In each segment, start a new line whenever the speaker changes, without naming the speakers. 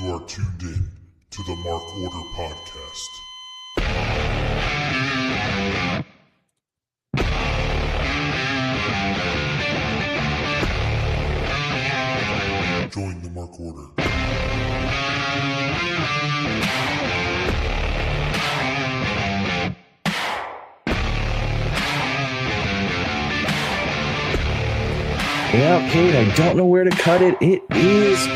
You are tuned in to the Mark Order Podcast. Join the Mark Order.
Well, Kate, I don't know where to cut it. It is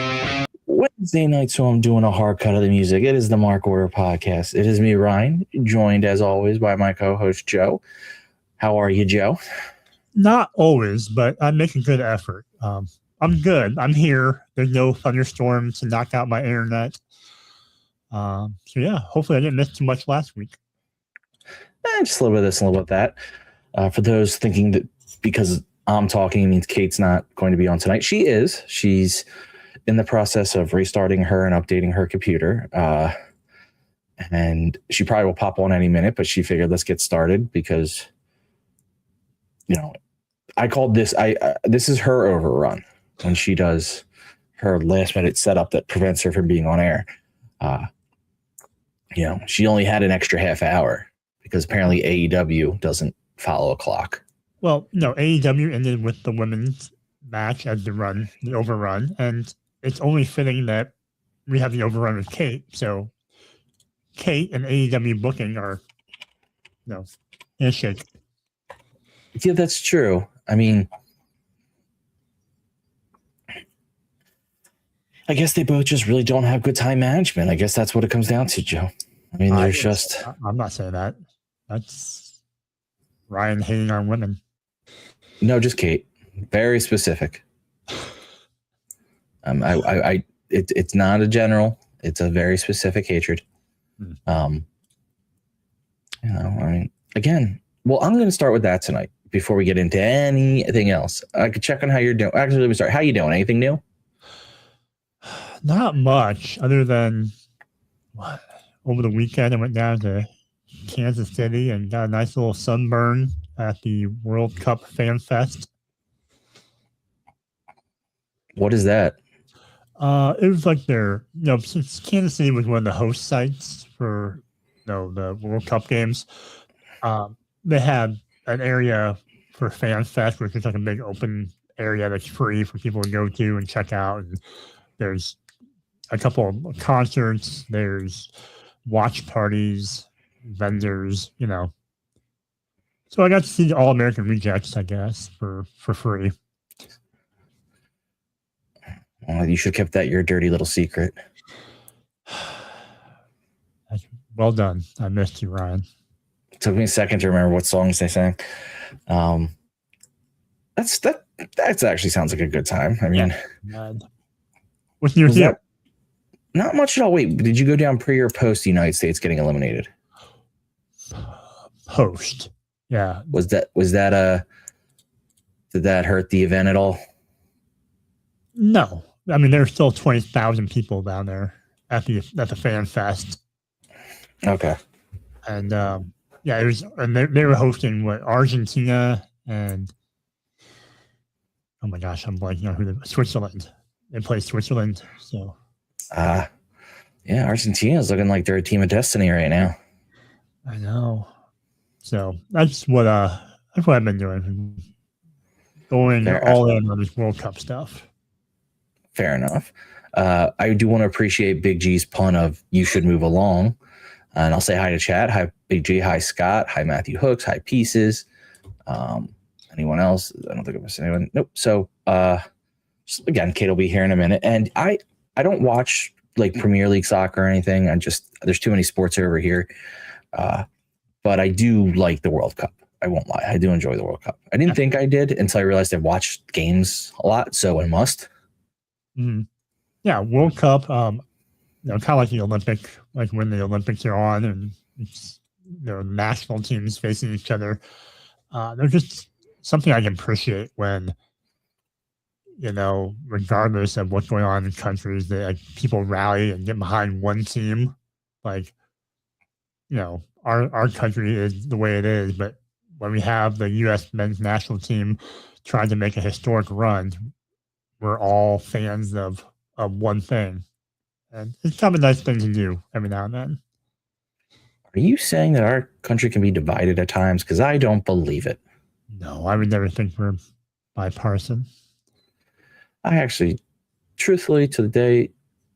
Wednesday night, so I'm doing a hard cut of the music. It is the Mark Order Podcast. It is me, Ryan, joined as always by my co-host, Joe. How are you, Joe?
Not always, but I'm making good effort. I'm good. I'm here. There's no thunderstorms to knock out my internet. So yeah, hopefully I didn't miss too much last week.
Just a little bit of this and a little bit of that. For those thinking that because I'm talking, it means Kate's not going to be on tonight. She is. She's in the process of restarting her and updating her computer. And she probably will pop on any minute, but she figured let's get started because, you know, I called this, this is her overrun when she does her last minute setup that prevents her from being on air. You know, she only had an extra half hour because apparently AEW doesn't follow a clock.
Well, no, AEW ended with the women's match as the overrun, and it's only fitting that we have the overrun with Kate. So Kate and AEW booking are, handshake.
Yeah, that's true. I mean, I guess they both just really don't have good time management. I guess that's what it comes down to, Joe. I mean, there's just...
I'm not saying that. That's Ryan hating on women.
No, just Kate. Very specific. It's not a general. It's a very specific hatred. I mean, again, well, I'm going to start with that tonight before we get into anything else. I could check on how you're doing. Actually, let me start. How you doing? Anything new?
Not much, other than over the weekend I went down to Kansas City and got a nice little sunburn at the World Cup Fan Fest.
What is that?
It was like since Kansas City was one of the host sites for the World Cup games, they had an area for Fan Fest, which is like a big open area that's free for people to go to and check out. And there's a couple of concerts, there's watch parties, vendors, So I got to see the All American Rejects, I guess, for free.
Well, you should have kept that your dirty little secret.
Well done. I missed you, Ryan.
It took me a second to remember what songs they sang. That actually sounds like a good time. I mean,
what's new with you?
Not much at all. Wait, did you go down pre or post the United States getting eliminated?
Post. Yeah.
Did that hurt the event at all?
No. I mean, there's still 20,000 people down there at the Fan Fest.
Okay.
And it was, and they were hosting Argentina and oh my gosh, I'm blanking on Switzerland. They play Switzerland, so.
Yeah, Argentina's looking like they're a team of destiny right now.
I know. So that's what I've been doing. Going all in on this World Cup stuff.
Fair enough. I do want to appreciate Big G's pun of "you should move along," and I'll say hi to Chad. Hi, Big G. Hi, Scott. Hi, Matthew Hooks. Hi, Pieces. Anyone else? I don't think I missed anyone. Nope. So, again, Kate will be here in a minute, and I don't watch like Premier League soccer or anything. There's too many sports over here, but I do like the World Cup. I won't lie. I do enjoy the World Cup. I didn't think I did until I realized I've watched games a lot, so I must.
Mm-hmm. Yeah, World Cup, kind of like the Olympic, like when the Olympics are on and it's, national teams facing each other. They're just something I can appreciate when, regardless of what's going on in countries, that people rally and get behind one team. Like, our country is the way it is, but when we have the U.S. men's national team trying to make a historic run, we're all fans of one thing. And it's kind of a nice thing to do every now and then.
Are you saying that our country can be divided at times? Because I don't believe it.
No, I would never think we're bipartisan.
I actually, truthfully, to the day,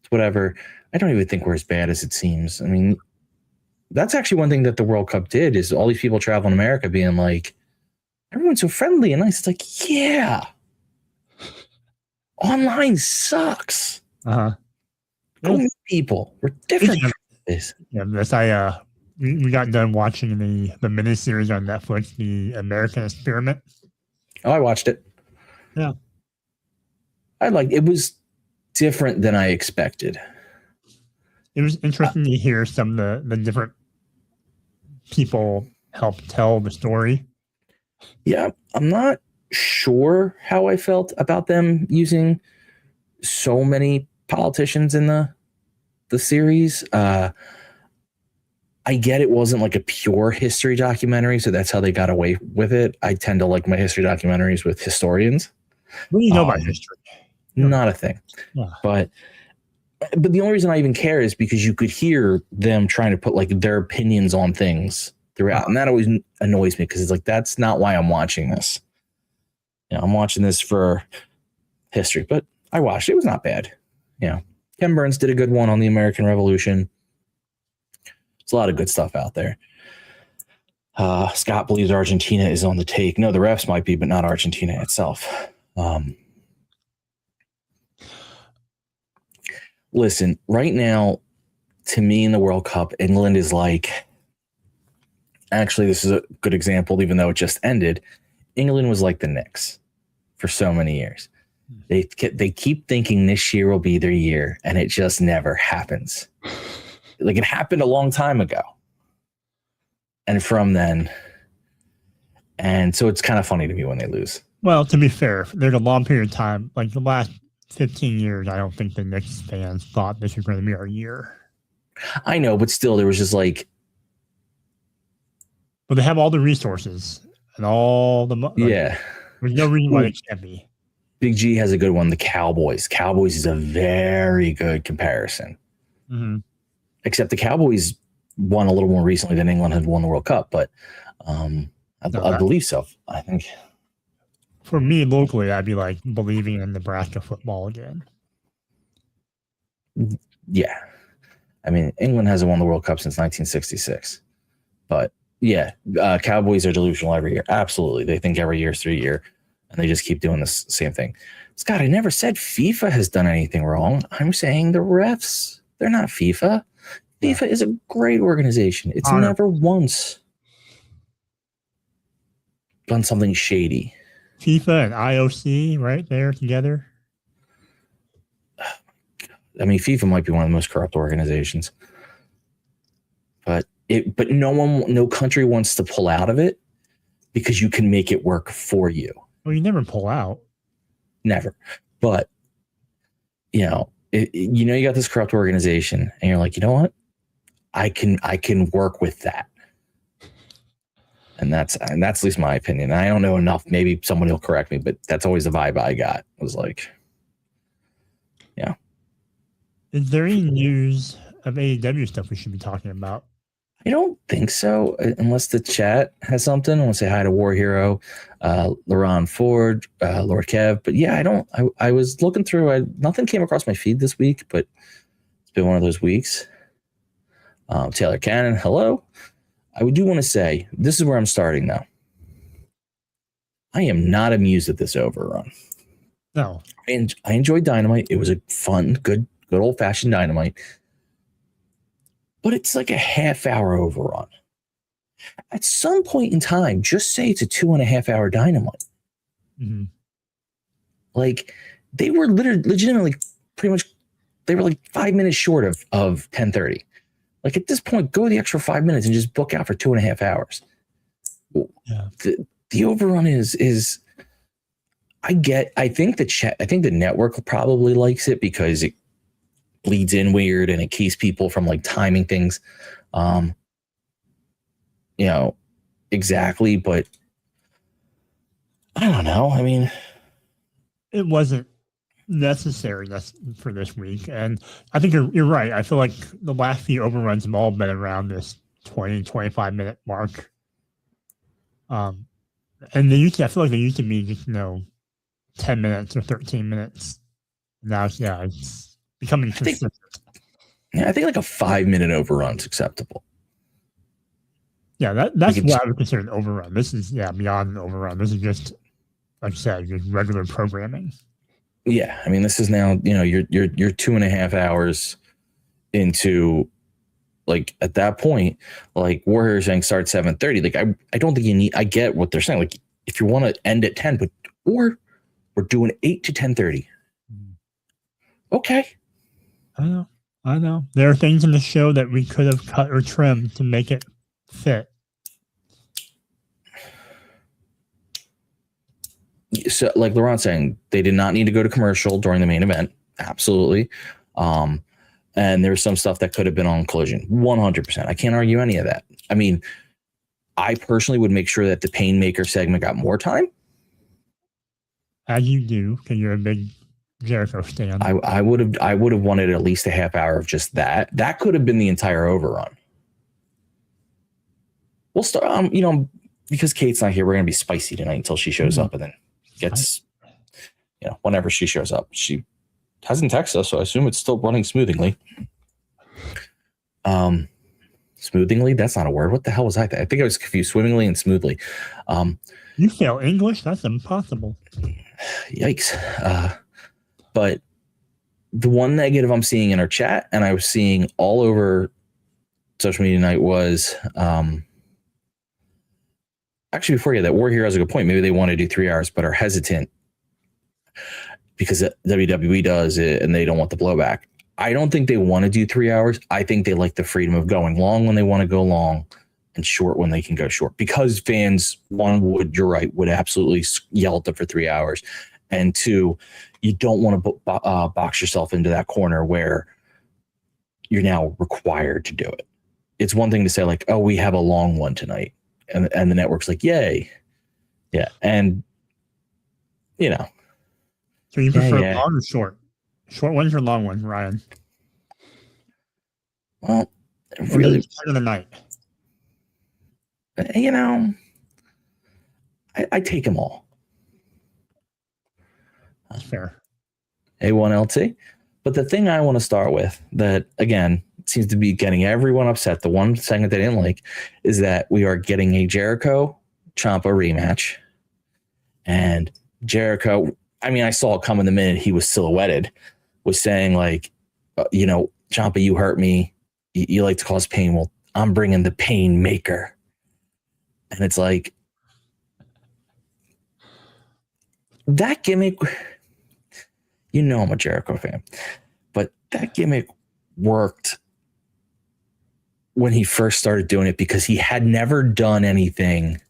whatever, I don't even think we're as bad as it seems. I mean, that's actually one thing that the World Cup did is all these people traveling America being like, everyone's so friendly and nice. It's like, yeah, online sucks.
Uh-huh.
Go meet people. We're different.
Yeah, this we got done watching the miniseries on Netflix, The American Experiment.
Oh, I watched it.
Yeah.
It was different than I expected.
It was interesting to hear some of the different people help tell the story.
Yeah, I'm not sure how I felt about them using so many politicians in the series. I get it wasn't like a pure history documentary, so that's how they got away with it. I tend to like my history documentaries with historians.
What do you know about history?
Not a thing.
Yeah.
But the only reason I even care is because you could hear them trying to put like their opinions on things throughout. And that always annoys me because it's like, that's not why I'm watching this. You know, I'm watching this for history, but I watched it. It was not bad. You know, Ken Burns did a good one on the American Revolution. There's a lot of good stuff out there. Scott believes Argentina is on the take. No, the refs might be, but not Argentina itself. Listen, right now, to me in the World Cup, England is like, actually, this is a good example, even though it just ended. England was like the Knicks for so many years. They keep thinking this year will be their year, and it just never happens. Like it happened a long time ago. And from then, and so it's kind of funny to me when they lose.
Well, to be fair, there's a long period of time, like the last 15 years, I don't think the Knicks fans thought this was going to be our year.
I know, but still, there was just like...
But they have all the resources and all the...
yeah.
There's no reason why it can't be.
Big G has a good one, the Cowboys. Cowboys is a very good comparison.
Mm-hmm.
Except the Cowboys won a little more recently than England had won the World Cup, but I believe so. I think...
For me, locally, I'd be like believing in Nebraska football again.
Yeah. I mean, England hasn't won the World Cup since 1966. But yeah, Cowboys are delusional every year. Absolutely. They think every year is 3 year, and they just keep doing this same thing. Scott, I never said FIFA has done anything wrong. I'm saying the refs, they're not FIFA. FIFA is a great organization. It's never once done something shady.
FIFA and IOC right there together.
I mean, FIFA might be one of the most corrupt organizations, but no country wants to pull out of it because you can make it work for you.
Well, you never pull out.
Never. But you know, you got this corrupt organization, and you're like, you know what? I can work with that. And that's at least my opinion. I don't know enough. Maybe somebody will correct me, but that's always the vibe I got. It was like, yeah.
Is there any news of AEW stuff we should be talking about?
I don't think so, unless the chat has something. I want to say hi to War Hero, LaRon Ford, Lord Kev. But yeah, I was looking through. Nothing came across my feed this week, but it's been one of those weeks. Taylor Cannon, hello. I do want to say, this is where I'm starting now. I am not amused at this overrun.
No.
I enjoyed Dynamite. It was a fun, good old-fashioned Dynamite. But it's like a half-hour overrun. At some point in time, just say it's a 2.5-hour Dynamite.
Mm-hmm.
Like, they were legitimately pretty much, they were like 5 minutes short of 10:30. Like at this point, go the extra 5 minutes and just book out for 2.5 hours.
Yeah.
The overrun is I think the network probably likes it because it bleeds in weird and it keeps people from like timing things. Exactly, but I don't know. I mean,
it wasn't necessary for this week. And I think you're right. I feel like the last few overruns have all been around this 20, 25 minute mark. And I feel like they used to be just 10 minutes or 13 minutes. Now it's becoming consistent.
I think like a 5-minute overrun's acceptable.
Yeah, that's what I would consider an overrun. This is beyond an overrun. This is just, like I said, just regular programming.
Yeah, I mean, this is now you're 2.5 hours into, like, at that point, like Warriors saying start 7:30. Like I don't think you need. I get what they're saying. Like if you want to end at 10, or we're doing 8 to 10:30. Okay.
I know. There are things in the show that we could have cut or trimmed to make it fit.
So, like Laurent's saying, they did not need to go to commercial during the main event. Absolutely. And there's some stuff that could have been on Collision. 100%. I can't argue any of that. I mean, I personally would make sure that the Painmaker segment got more time.
As you do, because you're a big Jericho stan.
I would have wanted at least a half hour of just that. That could have been the entire overrun. We'll start, because Kate's not here, we're going to be spicy tonight until she shows up, and then gets, whenever she shows up. She hasn't texted us, so I assume it's still running smoothly. Smoothingly? That's not a word. What the hell was I? I think I was confused. Swimmingly and smoothly.
You fail English? That's impossible.
Yikes. But the one negative I'm seeing in our chat, and I was seeing all over social media tonight, was actually, before you, that War Hero has a good point. Maybe they want to do 3 hours, but are hesitant because WWE does it and they don't want the blowback. I don't think they want to do 3 hours. I think they like the freedom of going long when they want to go long and short when they can go short, because fans, you're right, would absolutely yell at them for 3 hours. And two, you don't want to box yourself into that corner where you're now required to do it. It's one thing to say like, oh, we have a long one tonight. And the network's like, yay. Yeah. And,
So you prefer long or short? Short ones or long ones, Ryan?
Well, really,
of the night.
I take them all.
That's fair.
A1LT. But the thing I want to start with that, again, seems to be getting everyone upset, the one segment they didn't like, is that we are getting a Jericho Ciampa rematch. And Jericho, I saw it coming the minute he was silhouetted, was saying like, Ciampa, you hurt me. You like to cause pain. Well, I'm bringing the pain maker. And it's like, that gimmick, I'm a Jericho fan, but that gimmick worked when he first started doing it because he had never done anything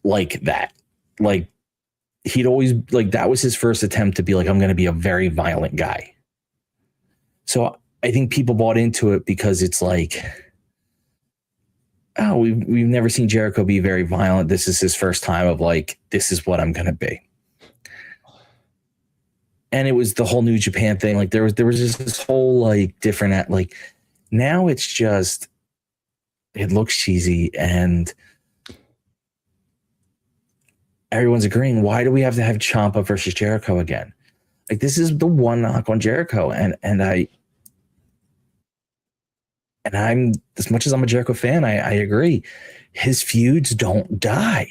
like that. Like, he'd always, like, that was his first attempt to be like, I'm going to be a very violent guy. So I think people bought into it because it's like, oh, we've never seen Jericho be very violent. This is his first time of like, this is what I'm going to be. And it was the whole New Japan thing. Like there was just this whole like different, like now it's just, it looks cheesy and everyone's agreeing. Why do we have to have Ciampa versus Jericho again? Like this is the one knock on Jericho. And I'm, as much as I'm a Jericho fan, I agree. His feuds don't die.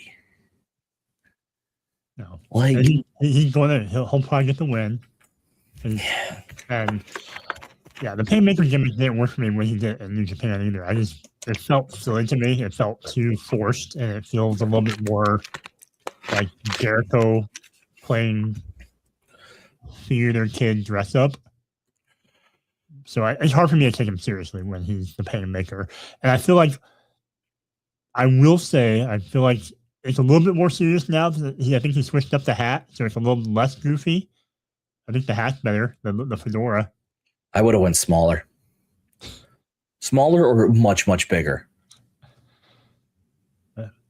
No,
like
he's going to, he'll probably get the win. And the Painmaker gimmick didn't work for me when he did it in New Japan either. It felt silly to me. It felt too forced, and it feels a little bit more like Jericho playing theater kid dress up. So it's hard for me to take him seriously when he's the Painmaker. And I feel like, I feel like it's a little bit more serious now. I think he switched up the hat, so it's a little less goofy. I think the hat's better, the fedora.
I would have went smaller. Smaller or much, much bigger?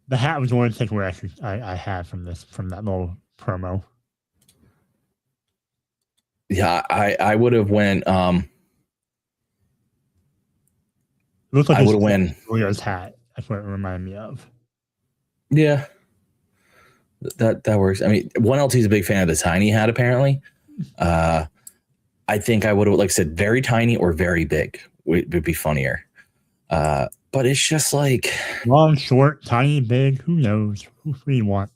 The hat was one of the takeaways I had from that little promo.
Yeah, I would have went.
It looked like
I would have went.
Julio's hat. That's what it reminded me of.
Yeah, that works. I mean, 1LT is a big fan of the tiny hat. Apparently, I think I would have, like I said, very tiny or very big would be funnier. But it's just like
long, short, tiny, big. Who knows? Who do you want?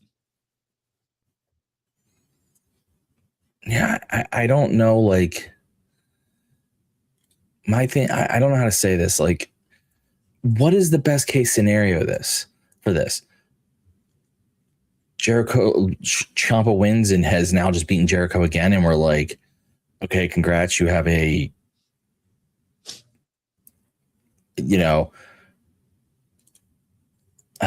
Yeah, I don't know. Like my thing, I don't know how to say this. Like, what is the best case scenario for this? Jericho Ciampa wins and has now just beaten Jericho again, and we're like, okay, congrats, you have a, how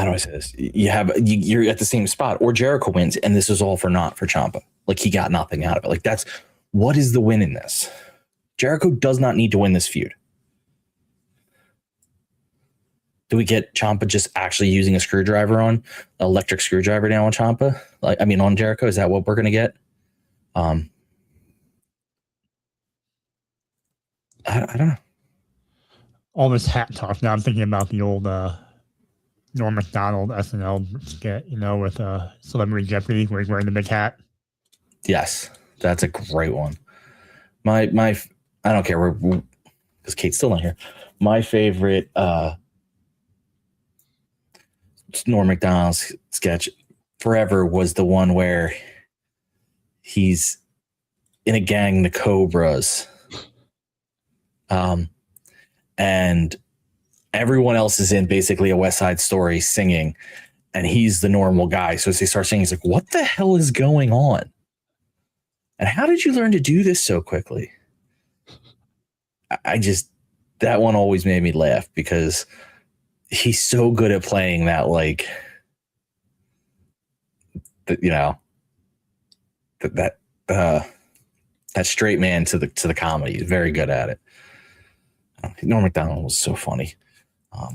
do I say this? You're at the same spot, or Jericho wins, and this is all for naught for Ciampa. Like, he got nothing out of it. Like, what is the win in this? Jericho does not need to win this feud. Do we get Ciampa just actually using a screwdriver electric screwdriver down on Ciampa? On Jericho? Is that what we're going to get? I don't know.
All this hat talk. Now I'm thinking about the old Norm Macdonald SNL skit, with Celebrity Jeopardy where he's wearing the big hat.
Yes, that's a great one. My I don't care because Kate's still not here. My favorite Norm Macdonald's sketch forever was the one where he's in a gang, the Cobras, and everyone else is in basically a West Side Story singing, and he's the normal guy. So as they start singing, he's like, "What the hell is going on? And how did you learn to do this so quickly?" That one always made me laugh because he's so good at playing that, like, that straight man to the comedy. He's very good at it. Norm Macdonald was so funny. I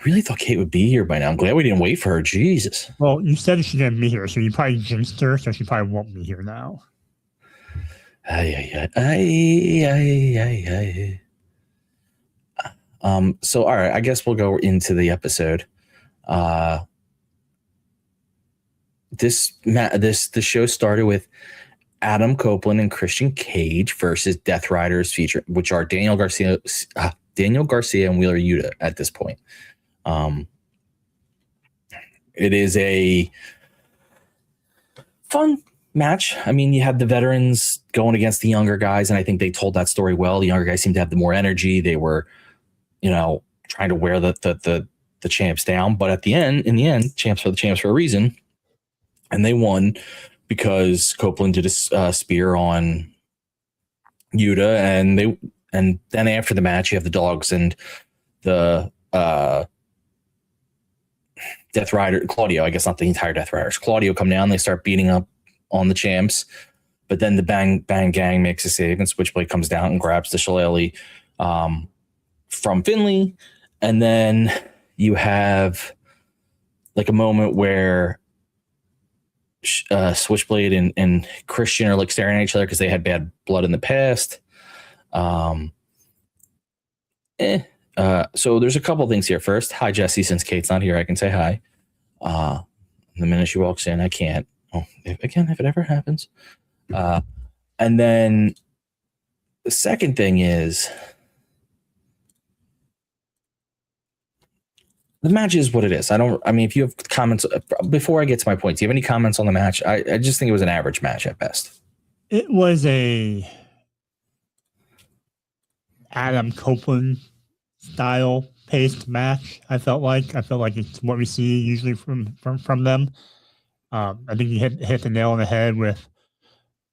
really thought Kate would be here by now. I'm glad we didn't wait for her. Jesus.
Well, you said she didn't be here, so you probably jinxed her, so she probably won't be here now.
So all right, I guess we'll go into the episode. The show started with Adam Copeland and Christian Cage versus Death Riders which are Daniel Garcia and Wheeler Yuta at this point. It is a fun match. I mean, you had the veterans going against the younger guys, and I think they told that story well. The younger guys seemed to have the more energy. They were, trying to wear the champs down. But in the end, champs are the champs for a reason. And they won because Copeland did a spear on Yuta, and then after the match, you have the Dogs and the Death Rider, Claudio, I guess not the entire Death Riders. Claudio come down, they start beating up on the champs, but then the Bang Gang makes a save, and Switchblade comes down and grabs the Shillelagh from Finley. And then you have like a moment where Switchblade and Christian are like staring at each other because they had bad blood in the past. So there's a couple things here. First, hi Jesse. Since Kate's not here, I can say hi. The minute she walks in, I can't. If it ever happens. And then the second thing is the match is what it is. If you have comments before I get to my points, do you have any comments on the match? I just think it was an average match at best.
It was a Adam Copeland style paced match. I felt like it's what we see usually from them. I think you hit the nail on the head with,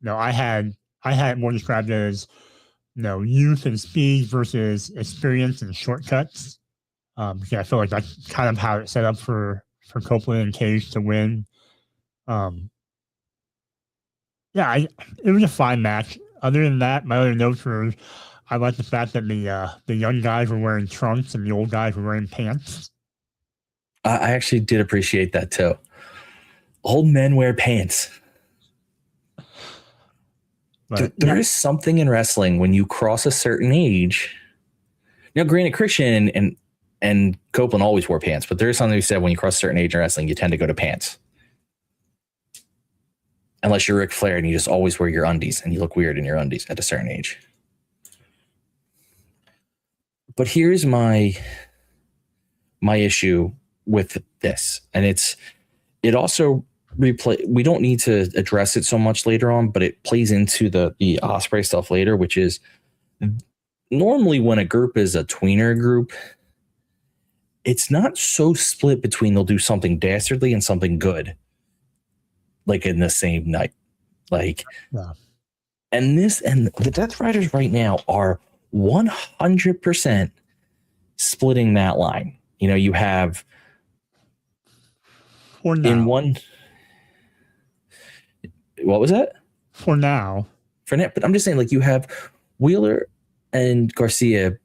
I had it more described as, youth and speed versus experience and shortcuts. I feel like that's kind of how it's set up for Copeland and Cage to win. It was a fine match. Other than that, my other notes were, I like the fact that the young guys were wearing trunks and the old guys were wearing pants.
I actually did appreciate that too. Old men wear pants.
But
there is something in wrestling when you cross a certain age. Now, granted, Christian and Copeland always wore pants, but there is something who said when you cross a certain age in wrestling, you tend to go to pants. Unless you're Ric Flair and you just always wear your undies and you look weird in your undies at a certain age. But here's my issue with this. And it also we don't need to address it so much later on, but it plays into the Ospreay stuff later, which is normally when a group is a tweener group, it's not so split between they'll do something dastardly and something good, like in the same night. Like,
yeah.
And the Death Riders right now are 100% splitting that line. You know, you have
for now.
in one. What was that?
For now.
For now, but I'm just saying, like, you have Wheeler and Garcia,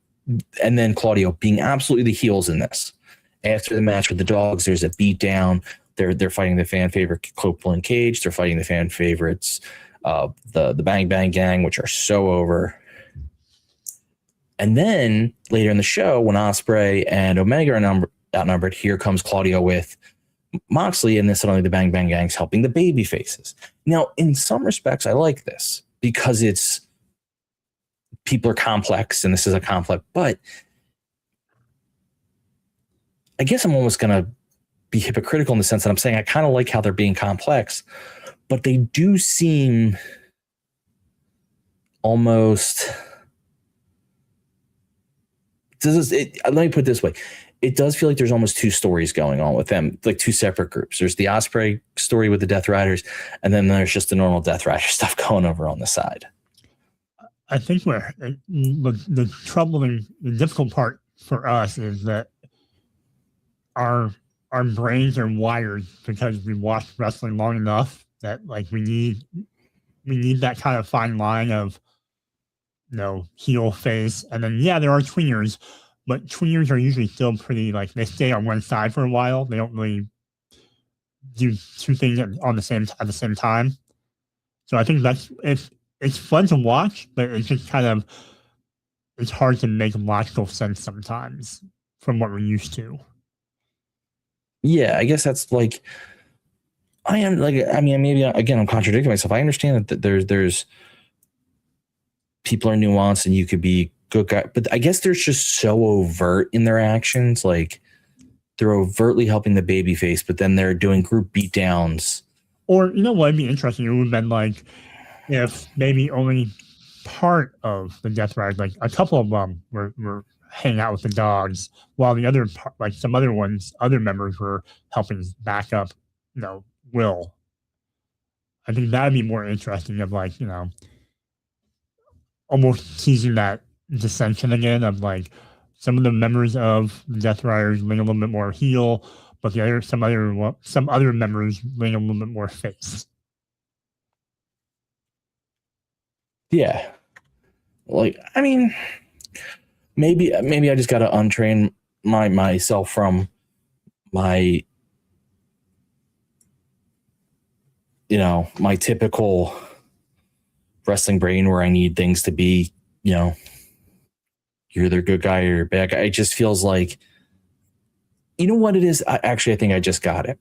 and then Claudio being absolutely the heels in this. After the match with the Dogs, there's a beatdown. They're fighting the fan favorite Copeland Cage. They're fighting the fan favorites, the Bang Bang Gang, which are so over. And then later in the show, when Ospreay and Omega are outnumbered, here comes Claudio with Moxley, and then suddenly the Bang Bang Gang's helping the baby faces. Now, in some respects, I like this because people are complex, and this is a complex, but I guess I'm almost going to be hypocritical in the sense that I'm saying I kind of like how they're being complex, but they do seem almost... let me put it this way. It does feel like there's almost two stories going on with them, like two separate groups. There's the Ospreay story with the Death Riders, and then there's just the normal Death Rider stuff going over on the side.
I think where the troubling, the difficult part for us is that our brains are wired because we watched wrestling long enough that like we need that kind of fine line of, you know, heel, face, and then there are tweeners, but tweeners are usually still pretty like they stay on one side for a while. They don't really do two things at the same time. So I think it's fun to watch, but it's just it's hard to make logical sense sometimes from what we're used to.
Yeah, I guess that's like maybe again I'm contradicting myself. I understand that there's people are nuanced and you could be good guy, but I guess they're just so overt in their actions. Like they're overtly helping the baby face, but then they're doing group beatdowns.
Or, you know what would be interesting? It would have been like if maybe only part of the Death Riders, like a couple of them were hanging out with the Dogs, while the other part, like some other members were helping back up, you know, Will. I think that'd be more interesting of like, you know, almost teasing that dissension again of like some of the members of the Death Riders lean a little bit more heel, but some other members lean a little bit more face.
Yeah, like I mean, maybe I just got to untrain myself from my, you know, my typical wrestling brain where I need things to be, you know, you're either a good guy or you're a bad guy. It just feels like, you know what it is? I think I just got it.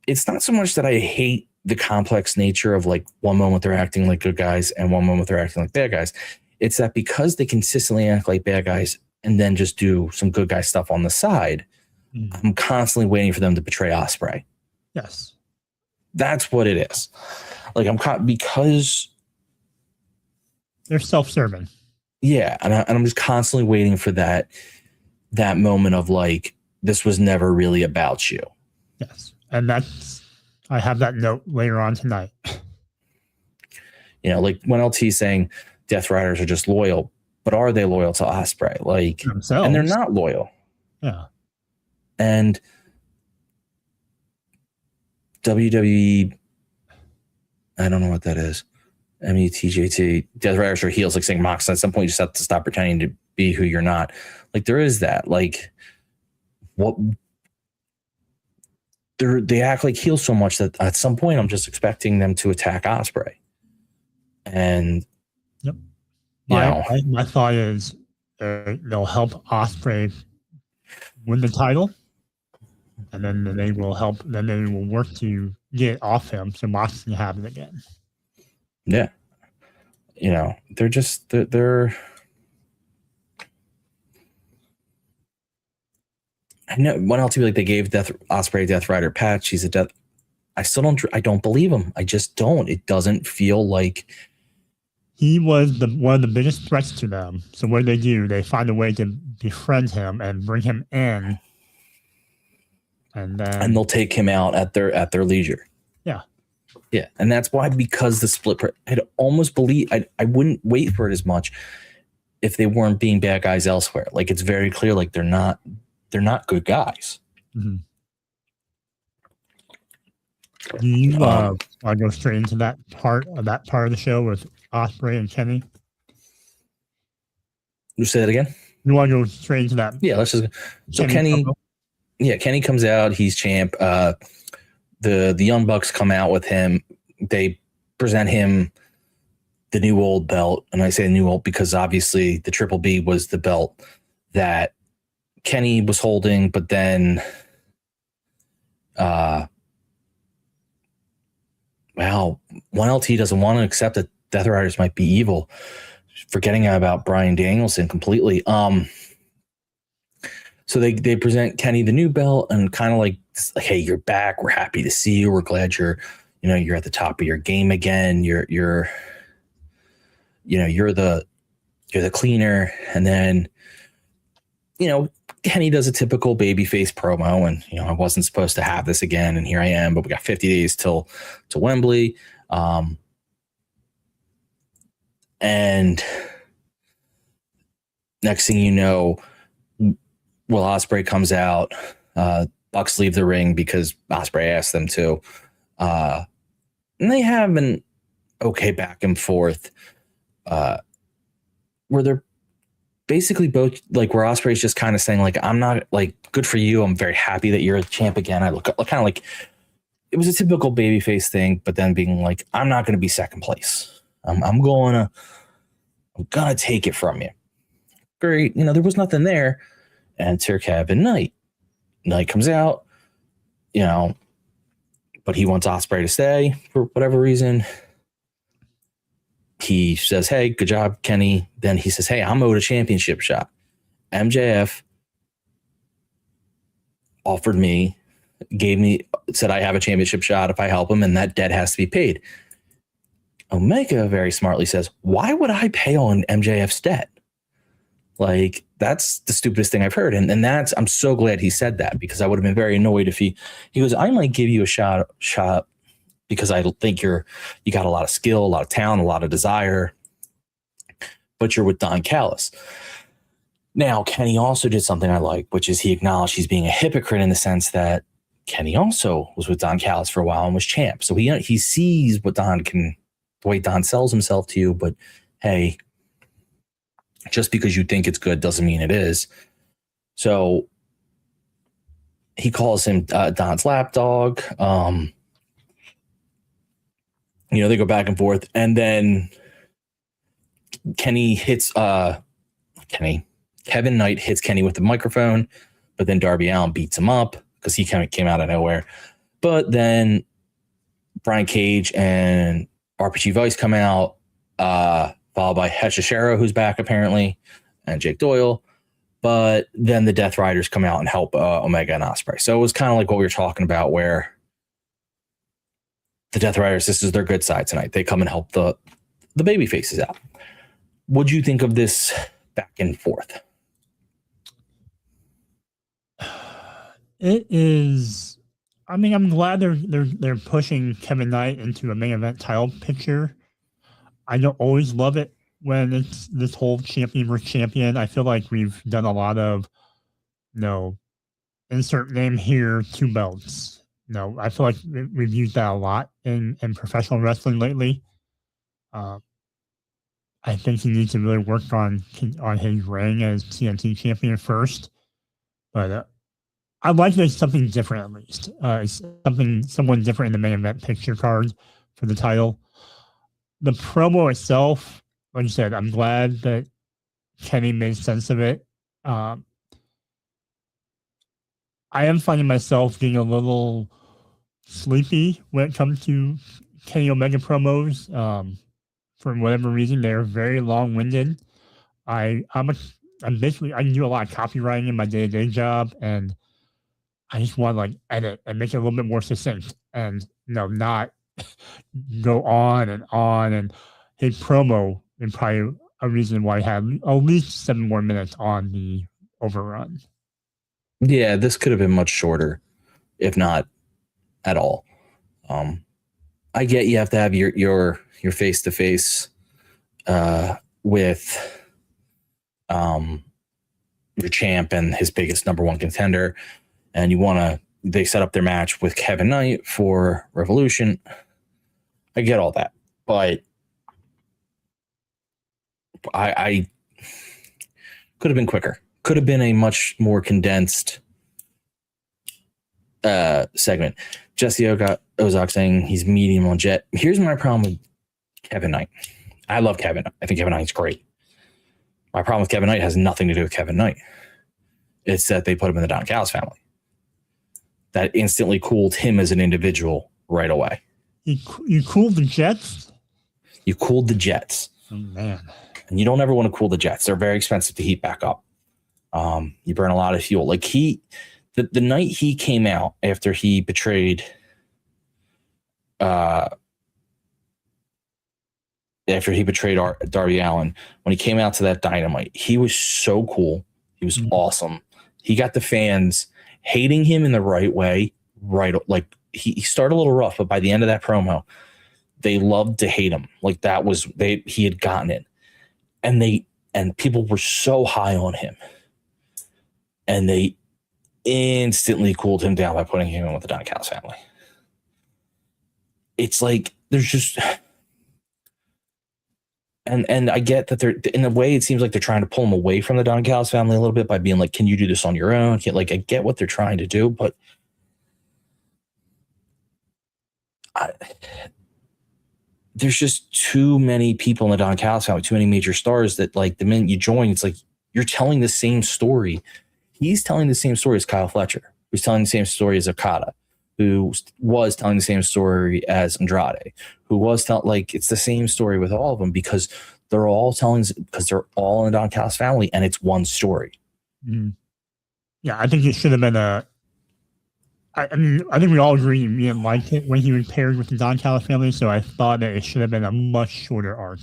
It's not so much that I hate the complex nature of like one moment they're acting like good guys and one moment they're acting like bad guys. It's that because they consistently act like bad guys and then just do some good guy stuff on the side, I'm constantly waiting for them to betray Ospreay.
Yes.
That's what it is. Like because
they're self-serving. Yeah,
and I'm just constantly waiting for that moment of like, this was never really about you.
Yes, and I have that note later on tonight.
You know, like when LT's saying Death Riders are just loyal, but are they loyal to Ospreay? Like
themselves.
And they're not loyal.
Yeah.
And WWE, I don't know what that is. METJT, Death Riders are heels, like saying Mox. At some point, you just have to stop pretending to be who you're not. Like there is that. Like what they act like heels so much that at some point I'm just expecting them to attack Ospreay. And
my thought is they'll help Ospreay win the title, and then they will help. Then they will work to get it off him so Mox can have it again.
Yeah, they're. I know one LT like they gave Ospreay a Death Rider patch. He's a death. I don't believe him. I just don't. It doesn't feel like
he was one of the biggest threats to them. So what do? They find a way to befriend him and bring him in, and
they'll take him out at their leisure. Yeah, and that's why, because the split. I'd almost believe I wouldn't wait for it as much if they weren't being bad guys elsewhere. Like, it's very clear, like they're not good guys.
Mm-hmm. Do you want to go straight into that part of the show with Ospreay and Kenny?
You say that again?
You want to go straight into that?
Yeah, let's just. So Kenny comes out. He's champ. The Young Bucks come out with him. They present him the new old belt, and I say new old because obviously the Triple B was the belt that Kenny was holding, but then, one LT doesn't want to accept that Death Riders might be evil, forgetting about Bryan Danielson completely. So they present Kenny the new belt and kind of like, hey, you're back. We're happy to see you. We're glad you're at the top of your game again. You're the cleaner. And then, Kenny does a typical babyface promo, and I wasn't supposed to have this again, and here I am. But we got 50 days till to Wembley, and next thing you know, Will Ospreay comes out. Bucks leave the ring because Ospreay asked them to, and they have an okay back and forth, where they're basically both like, where Ospreay's just kind of saying like, I'm not like, good for you. I'm very happy that you're a champ again. I look kind of like it was a typical babyface thing, but then being like, I'm not going to be second place. I'm gonna take it from you. Great. There was nothing there. And Sir Kevin Knight comes out, but he wants Ospreay to stay for whatever reason. He says, hey, good job, Kenny. Then he says, hey, I'm owed a championship shot. MJF said I have a championship shot if I help him, and that debt has to be paid. Omega very smartly says, why would I pay on MJF's debt? Like, that's the stupidest thing I've heard. And I'm so glad he said that, because I would have been very annoyed if he goes, I might give you a shot because I think you got a lot of skill, a lot of talent, a lot of desire, but you're with Don Callis. Now, Kenny also did something I like, which is he acknowledged he's being a hypocrite in the sense that Kenny also was with Don Callis for a while and was champ. So he sees the way Don sells himself to you, but hey, just because you think it's good doesn't mean it is. So he calls him Don's lapdog. They go back and forth, and then Kevin Knight hits Kenny with the microphone, but then Darby Allin beats him up because he kind of came out of nowhere. But then Brian Cage and RPG Vice come out, followed by Hechishero, who's back apparently, and Jake Doyle. But then the Death Riders come out and help Omega and Ospreay. So it was kind of like what we were talking about, where the Death Riders, this is their good side tonight. They come and help the baby faces out. What'd you think of this back and forth?
It is. I mean, I'm glad they're pushing Kevin Knight into a main event title picture. I don't always love it when it's this whole champion versus champion. I feel like we've done a lot of, insert name here, 2 belts. I feel like we've used that a lot in professional wrestling lately. I think he needs to really work on his reign as TNT champion first. But I'd like to do something different at least. Someone different in the main event picture card for the title. the promo itself, like you said, I'm glad that Kenny made sense of it. I am finding myself getting a little sleepy when it comes to Kenny Omega promos. For whatever reason, they're very long-winded. I'm basically, I can do a lot of copywriting in my day-to-day job, and I just want to like edit and make it a little bit more succinct, and not go on and on. And his promo is probably a reason why I had at least 7 more minutes on the overrun.
Yeah, this could have been much shorter, if not at all. I get you have to have your face to face with your champ and his biggest number one contender, and they set up their match with Kevin Knight for Revolution. I get all that, but I could have been quicker. Could have been a much more condensed segment. Jesse Ozak saying he's medium on Jet. Here's my problem with Kevin Knight. I love Kevin. I think Kevin Knight's great. My problem with Kevin Knight has nothing to do with Kevin Knight. It's that they put him in the Don Callis family. That instantly cooled him as an individual right away.
You cooled the Jets?
You cooled the Jets.
Oh, man.
And you don't ever want to cool the Jets. They're very expensive to heat back up. You burn a lot of fuel. Like the night he came out after he betrayed Darby Allin, when he came out to that Dynamite, he was so cool. He was awesome. He got the fans hating him in the right way. Right, like he started a little rough, but by the end of that promo, they loved to hate him. Like he had gotten it, and people were so high on him, and they instantly cooled him down by putting him in with the Don Callis family. It's like there's just, and I get that they're, in a way, it seems like they're trying to pull him away from the Don Callis family a little bit by being like, "Can you do this on your own?" I get what they're trying to do, but there's just too many people in the Don Callis family, too many major stars that, like, the minute you join, it's like you're telling the same story. He's telling the same story as Kyle Fletcher, who's telling the same story as Okada, who was telling the same story as Andrade, who was like, it's the same story with all of them because they're all in the Don Callis family and it's one story.
Mm. Yeah, I think it should have been I think we all agree we didn't like it when he was paired with the Don Callis family, so I thought that it should have been a much shorter arc.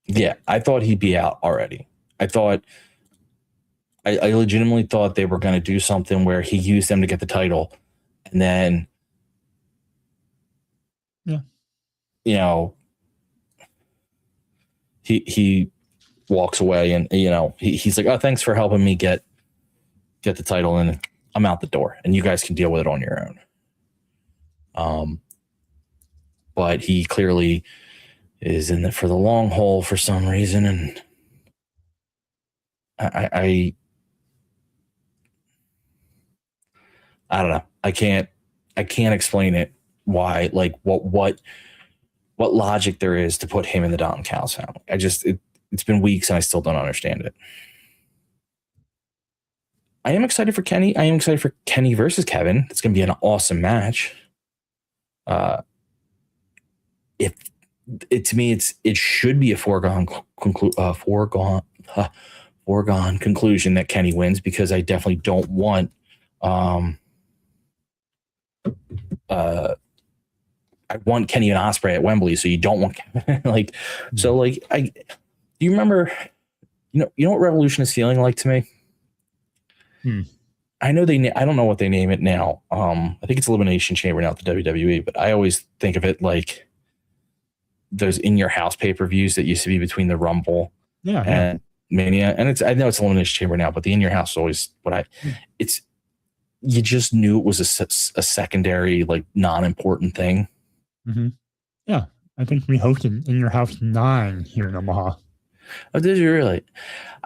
Yeah, I thought he'd be out already. I legitimately thought they were going to do something where he used them to get the title, and then, he walks away, and he's like, "Oh, thanks for helping me get the title, and I'm out the door, and you guys can deal with it on your own." But he clearly is in it for the long haul for some reason, and I don't know. I can't explain it. Why? Like what logic there is to put him in the Don Callis family? It's been weeks and I still don't understand it. I am excited for Kenny. I am excited for Kenny versus Kevin. It's going to be an awesome match. To me, it should be a foregone conclusion that Kenny wins, because I definitely don't want. I want Kenny and Ospreay at Wembley, so you don't want Kevin. Do you remember? You know what Revolution is feeling like to me. I know I don't know what they name it now. I think it's Elimination Chamber now at the WWE, but I always think of it like those in your house pay-per-views that used to be between the Rumble and Mania. And I know it's Elimination Chamber now, but the in your house is always you just knew it was a secondary, like, non-important thing.
Mm-hmm. Yeah. I think we hosted In Your House 9 here in Omaha.
Oh, did you really?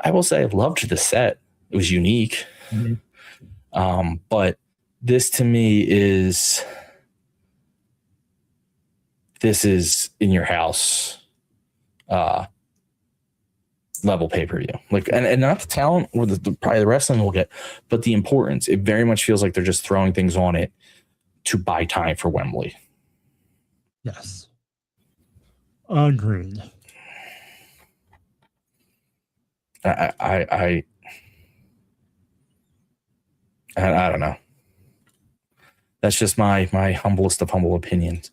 I will say I loved the set. It was unique. Mm-hmm. But this to me is this is in your house level pay-per-view. Like, and not the talent or probably the wrestling we'll get, but the importance. It very much feels like they're just throwing things on it to buy time for Wembley.
Yes. Agreed.
I don't know. That's just my humblest of humble opinions.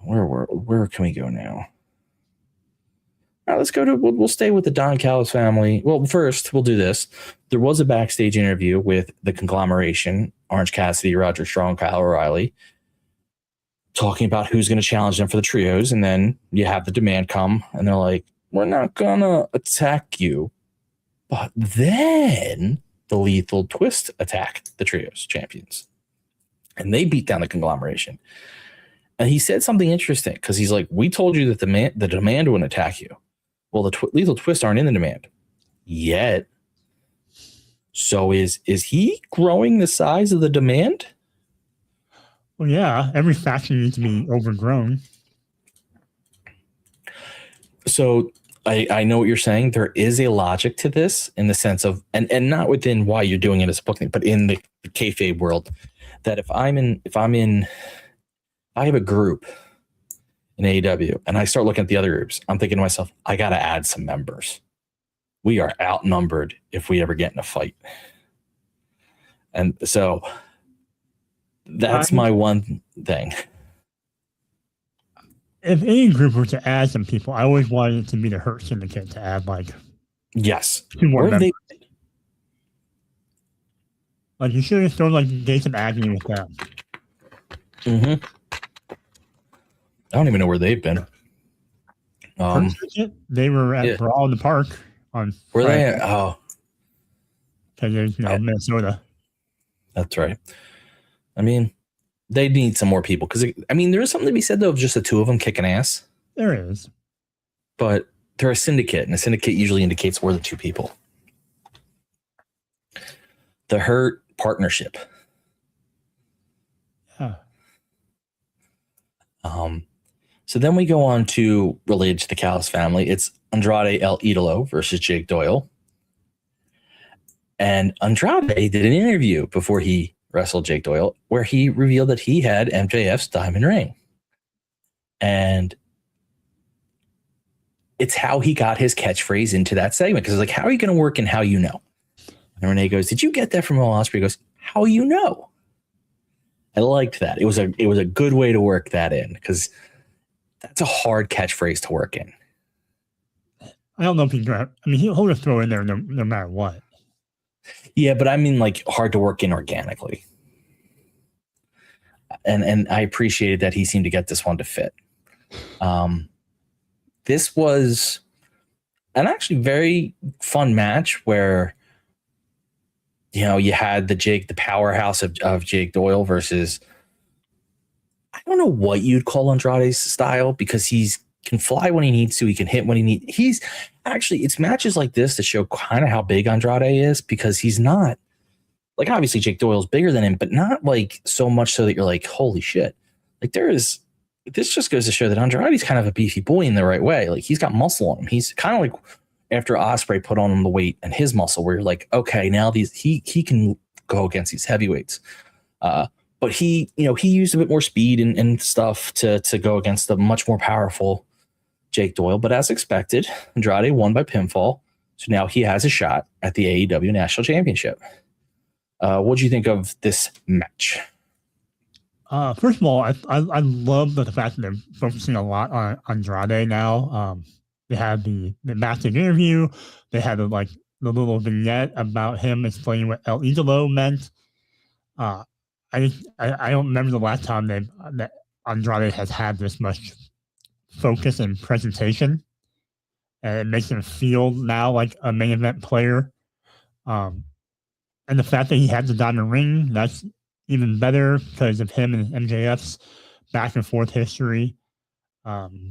Where can we go now? All right, let's go to. We'll stay with the Don Callis family. Well, first we'll do this. There was a backstage interview with the conglomeration: Orange Cassidy, Roger Strong, Kyle O'Reilly, talking about who's going to challenge them for the trios. And then you have the demand come, and they're like, "We're not gonna attack you," but then the Lethal Twist attacked the trios champions, and they beat down the conglomeration. And he said something interesting because he's like, "We told you that the demand wouldn't attack you. Well, the Lethal Twist aren't in the demand yet. So is he growing the size of the demand?"
Well, yeah, every faction needs to be overgrown.
So I know what you're saying. There is a logic to this in the sense of, and not within why you're doing it as a book thing, but in the kayfabe world, that if I have a group in AEW and I start looking at the other groups, I'm thinking to myself, I got to add some members. We are outnumbered if we ever get in a fight. And so that's my one thing.
If any group were to add some people, I always wanted it to be the Hurt Syndicate to add
yes.
2 more members. You should have thrown Jason Agnew with them.
Mm-hmm. I don't even know where they've been.
They were at Brawl in the Park on
Were
Friday.
they? Oh.
Because Minnesota.
That's right. I mean, they need some more people because there is something to be said though of just the 2 of them kicking ass.
There is,
but they're a syndicate, and a syndicate usually indicates more than 2 people. The Hurt partnership.
Yeah.
So then we go on to related to the Callis family. It's Andrade El Idolo versus Jake Doyle. And Andrade did an interview before he wrestled Jake Doyle where he revealed that he had MJF's diamond ring. And it's how he got his catchphrase into that segment. Because it's like, how are you going to work in how you know? And Renee goes, "Did you get that from Will Ospreay?" He goes, "How you know?" I liked that. It was a good way to work that in because that's a hard catchphrase to work in.
I don't know if he'll just throw in there no matter what.
Yeah, but I mean hard to work in organically. And I appreciated that he seemed to get this one to fit. This was an actually very fun match where you had the powerhouse of Jake Doyle versus, I don't know what you'd call Andrade's style because he's can fly when he needs to. He can hit when he needs. He's actually, it's matches like this that show kind of how big Andrade is because he's not obviously Jake Doyle's bigger than him, but not so much so that you're like, holy shit. This just goes to show that Andrade's kind of a beefy boy in the right way. He's got muscle on him. He's kind of like after Ospreay put on him the weight and his muscle where you're like, okay, now he can go against these heavyweights. But he used a bit more speed and stuff to go against the much more powerful Jake Doyle. But as expected, Andrade won by pinfall. So now he has a shot at the AEW National Championship. What do you think of this match?
First of all, I love the fact that they're focusing a lot on Andrade now. They had the backstage interview. They had the little vignette about him explaining what El Idolo meant. I don't remember the last time that Andrade has had this much focus and presentation, and it makes him feel now like a main event player. And the fact that he had the diamond ring, that's even better because of him and MJF's back and forth history,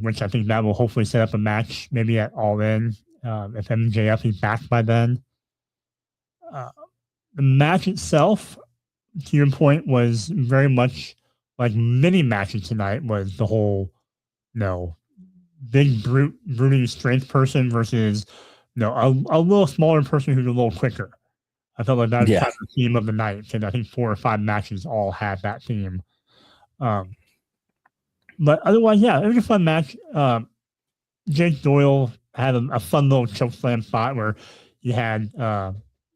which I think that will hopefully set up a match maybe at All In if MJF is back by then. The match itself to your point, was very much like mini matches tonight. Was the whole big brooding strength person versus a little smaller person who's a little quicker. I felt like that was kind of the theme of the night, because I think 4 or 5 matches all had that theme. But otherwise, yeah, it was a fun match. Jake Doyle had a fun little chokeslam spot where he had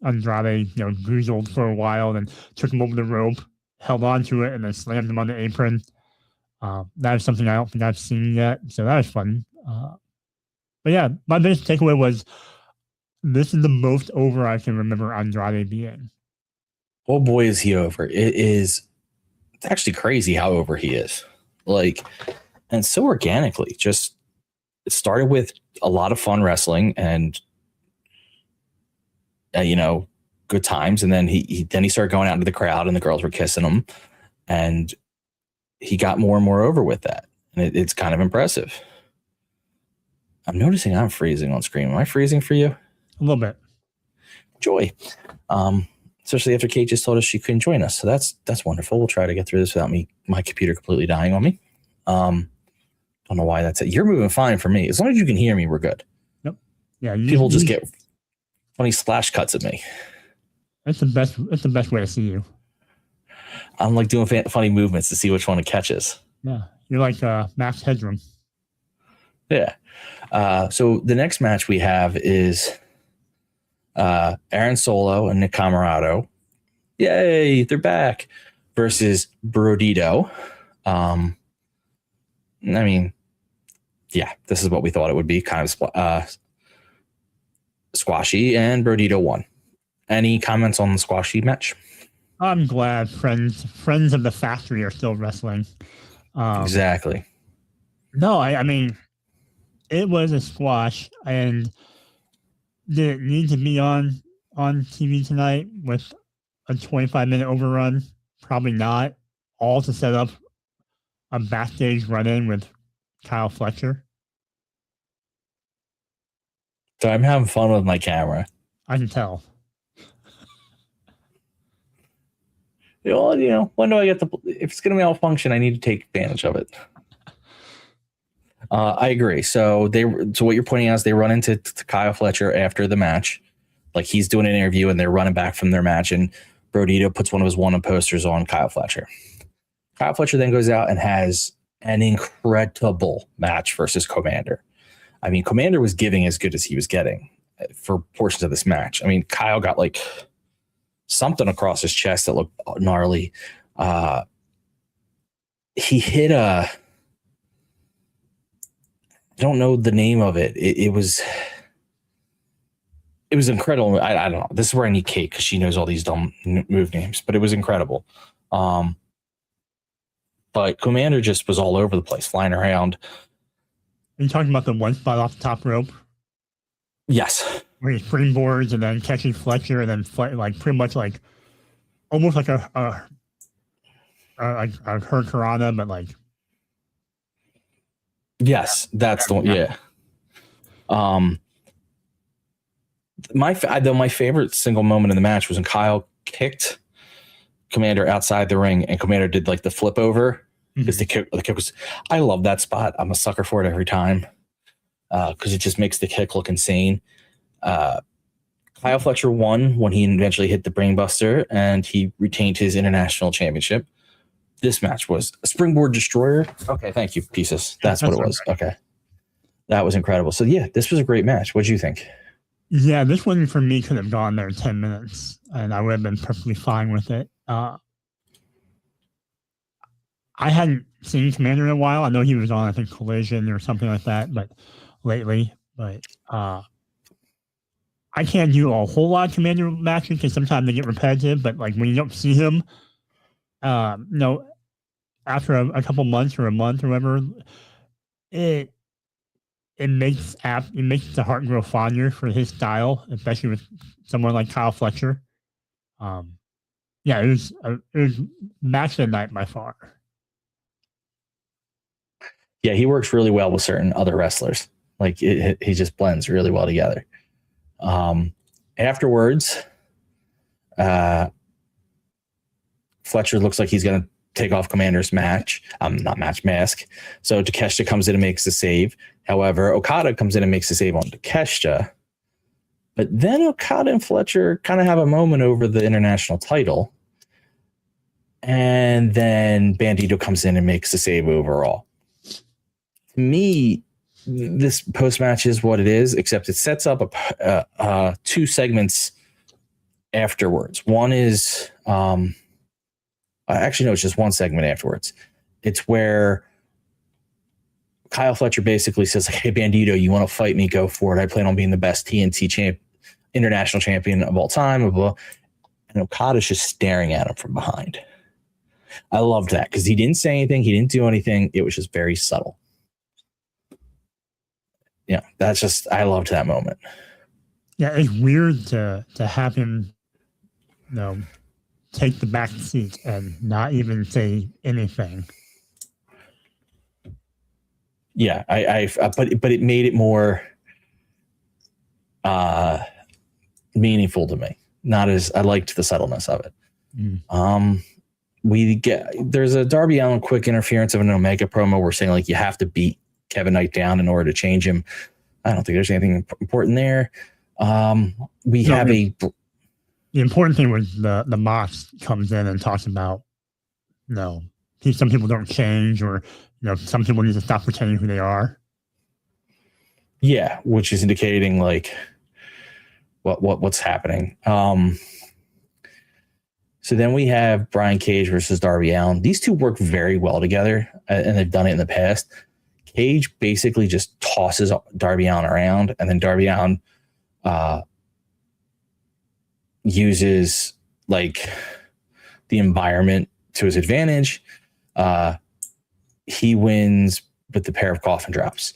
Andrade, goozled for a while, and took him over the rope, held on to it, and then slammed him on the apron. That is something I don't think I've seen yet, so that was fun. But yeah, my biggest takeaway was this is the most over I can remember Andrade being.
Oh boy, is he over. It's actually crazy how over he is. And so organically, just it started with a lot of fun wrestling and good times, and then he started going out into the crowd and the girls were kissing him, and he got more and more over with that, and it's kind of impressive. I'm noticing I'm freezing on screen. Am I freezing for you?
A little bit.
Joy. Especially after Kate just told us she couldn't join us. So that's wonderful. We'll try to get through this without my computer completely dying on me. Don't know why that's it. You're moving fine for me. As long as you can hear me, we're good.
Yep. Yeah.
People just get funny splash cuts at me.
It's the best way to see you.
I'm like doing funny movements to see which one it catches.
Yeah. You're like Max Headroom.
Yeah. So the next match we have is Aaron Solo and Nick Camarado. Yay, they're back. Versus Brodito. This is what we thought it would be. Kind of squashy, and Brodito won. Any comments on the squashy match?
I'm glad friends of the factory are still wrestling.
Exactly.
No, I mean, it was a squash, and did it need to be on TV tonight with a 25-minute overrun? Probably not. All to set up a backstage run-in with Kyle Fletcher.
So I'm having fun with my camera.
I can tell.
When do I get if it's going to malfunction, I need to take advantage of it. I agree. So what you're pointing out is they run into Kyle Fletcher after the match. Like, he's doing an interview and they're running back from their match, and Brodito puts one of his wanted posters on Kyle Fletcher. Kyle Fletcher then goes out and has an incredible match versus Commander. I mean, Commander was giving as good as he was getting for portions of this match. I mean, Kyle got like something across his chest that looked gnarly. He hit I don't know the name of it. It was incredible. I don't know. This is where I need Kate, because she knows all these dumb move names, but it was incredible. But Commander just was all over the place, flying around.
Are you talking about the one spot off the top rope?
Yes.
Where he springboards and then catching Fletcher, and then pretty much like almost like a Hurricanrana, but like.
Yes, that's the one. Yeah. My favorite single moment in the match was when Kyle kicked Commander outside the ring, and Commander did like the flip over. Because the kick was, I love that spot. I'm a sucker for it every time, because it just makes the kick look insane. Kyle Fletcher won when he eventually hit the brainbuster, and he retained his international championship. This match was a springboard destroyer. Okay, thank you, pieces. That's what it was. Okay, that was incredible. So yeah, this was a great match. What do you think?
Yeah, this one for me could have gone there 10 minutes, and I would have been perfectly fine with it. I hadn't seen Commander in a while. I know he was on, I think, Collision or something like that, but lately. But I can't do a whole lot of Commander matches because sometimes they get repetitive. But like when you don't see him, after a couple months or a month or whatever, it makes the heart grow fonder for his style, especially with someone like Kyle Fletcher. It was match of the night by far.
Yeah, he works really well with certain other wrestlers. Like he just blends really well together. Afterwards, Fletcher looks like he's going to take off Commander's mask. So Takeshita comes in and makes the save. However, Okada comes in and makes the save on Takeshita. But then Okada and Fletcher kind of have a moment over the international title. And then Bandito comes in and makes the save overall. To me, this post-match is what it is, except it sets up two segments afterwards. One is... actually, no, it's just one segment afterwards. It's where Kyle Fletcher basically says, like, hey, Bandito, you want to fight me? Go for it. I plan on being the best TNT international champion of all time. Blah, blah. And Okada's just staring at him from behind. I loved that because he didn't say anything. He didn't do anything. It was just very subtle. Yeah, that's just, I loved that moment.
Yeah, it's weird to have him, take the back seat and not even say anything.
Yeah, but it made it more meaningful to me. Not as I liked the subtleness of it. There's a Darby Allin quick interference of an Omega promo. We're saying like you have to beat Kevin Knight down in order to change him. I don't think there's anything important there. The important thing was the Mox comes in and talks about, some people don't change, or some people need to stop pretending who they are. Yeah, which is indicating like what's happening. So then we have Brian Cage versus Darby Allin. These two work very well together, and they've done it in the past. Cage basically just tosses Darby Allin around, and then Darby Allin uses like the environment to his advantage. He wins with the pair of coffin drops.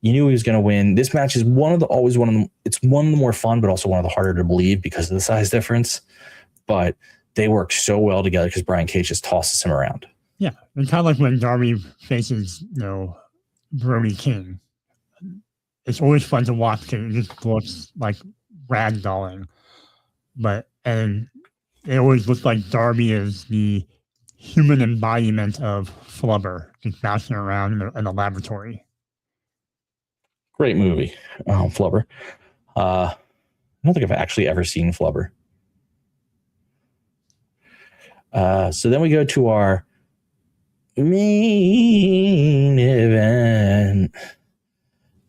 You knew he was going to win. This match is it's one of the more fun, but also one of the harder to believe because of the size difference. But they work so well together because Brian Cage just tosses him around.
Yeah, and kind of like when Darby faces, Brody King. It's always fun to watch because it just looks like ragdolling. And it always looks like Darby is the human embodiment of Flubber, just bouncing around in a laboratory.
Great movie, Flubber. I don't think I've actually ever seen Flubber. So then we go to our main event.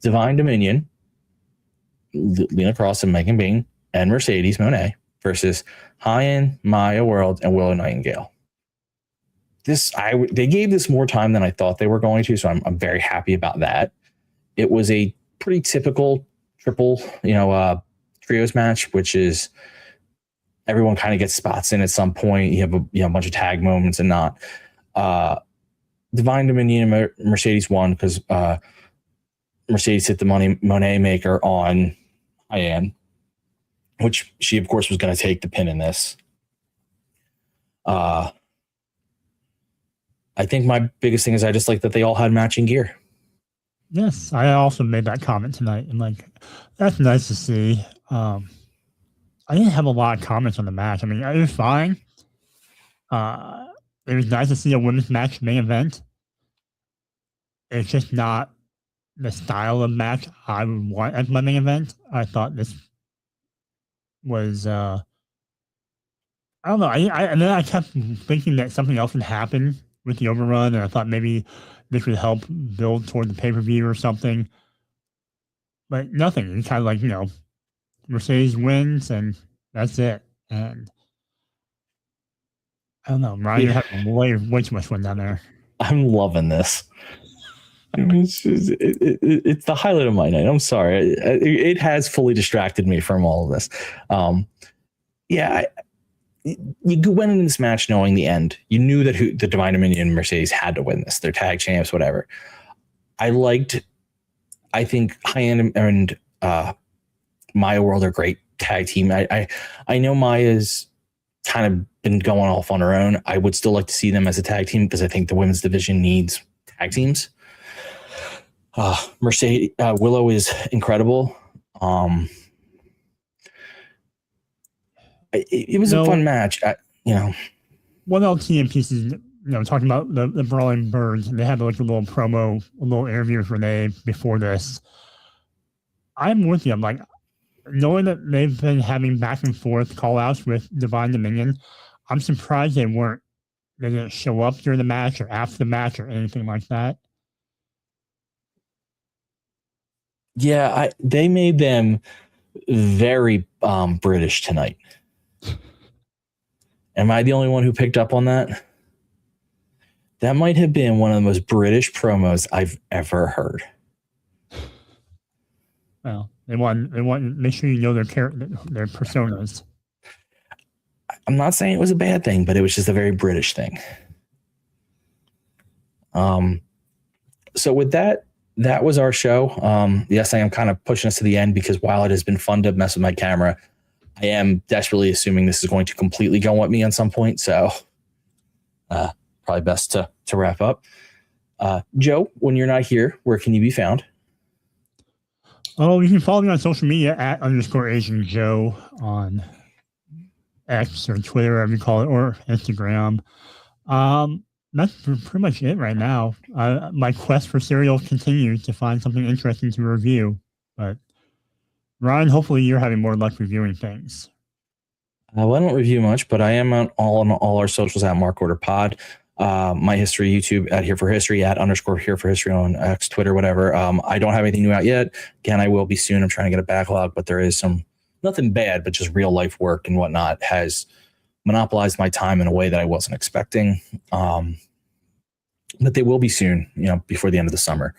Divine Dominion, Lena Cross and Megan Bain and Mercedes Moné versus Hyan, Maya World, and Willow Nightingale. They gave this more time than I thought they were going to, so I'm very happy about that. It was a pretty typical triple, trios match, which is everyone kind of gets spots in at some point. You have a bunch of tag moments and not. Divine Dominion and Mercedes won because Mercedes hit the Monet maker on Hyan, which she, of course, was going to take the pin in this. I think my biggest thing is I just like that they all had matching gear.
Yes, I also made that comment tonight. And that's nice to see. I didn't have a lot of comments on the match. I mean, it was fine. It was nice to see a women's match main event. It's just not the style of match I would want as my main event. I thought this was, I don't know. And then I kept thinking that something else would happen with the overrun, and I thought maybe this would help build toward the pay-per-view or something. But nothing. It's kind of like, Mercedes wins, and that's it. And I don't know. Ryan, you have way too much fun down there. I'm
loving this. I mean, it's the highlight of my night. I'm sorry. It has fully distracted me from all of this. You went into this match knowing the end. You knew that the Divine Dominion and Mercedes had to win this. They're tag champs, whatever. I think Hyan and Maya World are great tag team. I know Maya's kind of been going off on her own. I would still like to see them as a tag team because I think the women's division needs tag teams. Mercedes Willow is incredible. It was a fun match.
one of the TM pieces, talking about the Brawling Birds, they had like a little promo, a little interview with Renee before this. I'm with you. I'm like, knowing that they've been having back and forth call outs with Divine Dominion, I'm surprised they didn't show up during the match or after the match or anything like that.
Yeah, they made them very British tonight. Am I the only one who picked up on that? That might have been one of the most British promos I've ever heard.
Well, they want to make sure you know their personas.
I'm not saying it was a bad thing, but it was just a very British thing. So with that was our show. Yes, I am kind of pushing us to the end because while it has been fun to mess with my camera, I am desperately assuming this is going to completely go at me at some point. So probably best to wrap up. Joe, when you're not here, where can you be found?
Oh, you can follow me on social media at _Asian Joe on X or Twitter, whatever you call it, or Instagram. That's pretty much it right now. My quest for cereal continues to find something interesting to review. But Ryan, hopefully you're having more luck reviewing things.
Well, I don't review much, but I am on all our socials at Mark Order Pod. My history, YouTube at Here for History, at _Here for History on X, Twitter, whatever. I don't have anything new out yet. Again, I will be soon. I'm trying to get a backlog, but there is nothing bad, but just real life work and whatnot has monopolized my time in a way that I wasn't expecting. But they will be soon, before the end of the summer.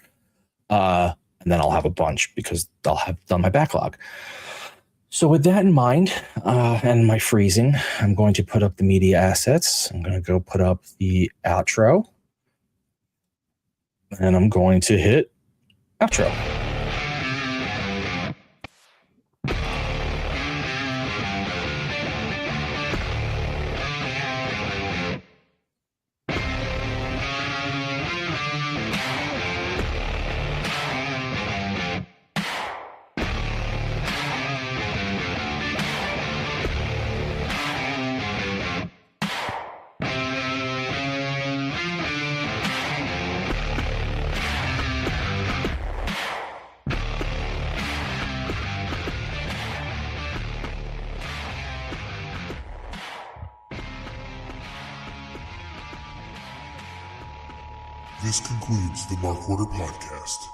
And then I'll have a bunch because I'll have done my backlog. So with that in mind, and my freezing, I'm going to put up the media assets. I'm going to go put up the outro. And I'm going to hit outro.
This concludes the Mark Order Podcast.